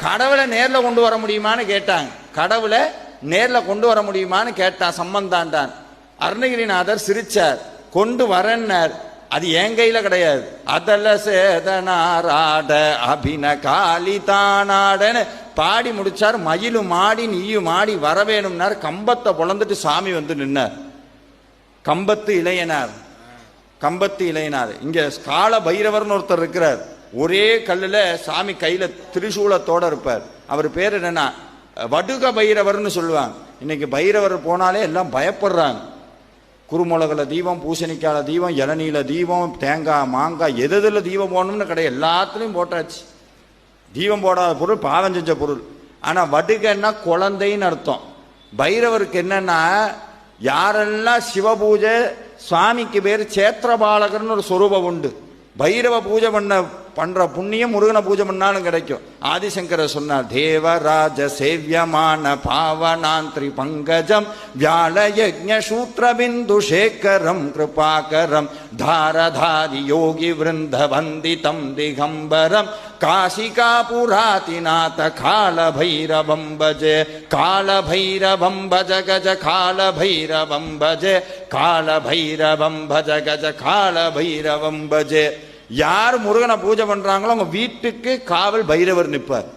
கடவுளை நேரில் கொண்டு வர முடியுமான்னு கேட்டாங்க. கடவுளை நேரில் கொண்டு வர முடியுமான்னு கேட்டான் சம்பந்தாண்டான். அருணகிரிநாதர் சிரிச்சார். கொண்டு வரன்னார். அது என் கையில கிடையாது. அதல்ல சேதனாராட அபின காலி தானாடன்னு பாடி முடிச்சார். மயிலும் மாடி நீயும் மாடி வரவேணும்னார். கம்பத்தை பொழந்துட்டு சாமி வந்து நின்னார். கம்பத்து இளையனார், கம்பத்து இளையனார். இங்க கால பைரவர்னு ஒருத்தர் இருக்கிறார். ஒரே கல்லுல சாமி கையில திரிசூலத்தோட இருப்பார். அவர் பேர் என்னன்னா வடுக பைரவர்னு சொல்லுவாங்க. இன்னைக்கு பைரவர் போனாலே எல்லாம் பயப்படுறாங்க. குருமுளகுல தீபம், பூசணிக்கால தீபம், இளநீல தீபம், தேங்காய் மாங்காய் எதில் தீபம் போடணும்னு கிடையாது, எல்லாத்துலேயும் போட்டாச்சு. தீபம் போடாத பொருள் பாவம் செஞ்ச பொருள். ஆனால் வடுகன்னா குழந்தைன்னு அர்த்தம். பைரவருக்கு என்னன்னா யாரெல்லாம் சிவபூஜை, சுவாமிக்கு பேர் சேத்திரபாலகர்னு ஒரு சொரூபம் உண்டு. பைரவ பூஜை பண்ற புண்ணியம் முருகனை பூஜை பண்ணாலும் கிடைக்கும். ஆதிசங்கரர் சொன்னார், தேவராஜ சேவியமான பாவனாந்திரி பங்கஜம் வியாழ யஜ்ஞ சூத்ரபிந்து சேகரம் கிருபாகரம் தாரதாரி யோகி விருந்த வந்திதம் திகம்பரம் காசிகா புராதிநாத கால பைரவம் பஜே கால பைரவம் பஜ கஜ கால பைரவம் பஜே கால பைரவம் பஜ கஜ கால பைரவம் பஜே. யார் முருகனை பூஜை பண்றாங்களோ அவங்க வீட்டுக்கு காவல் பைரவர் நிற்பார்.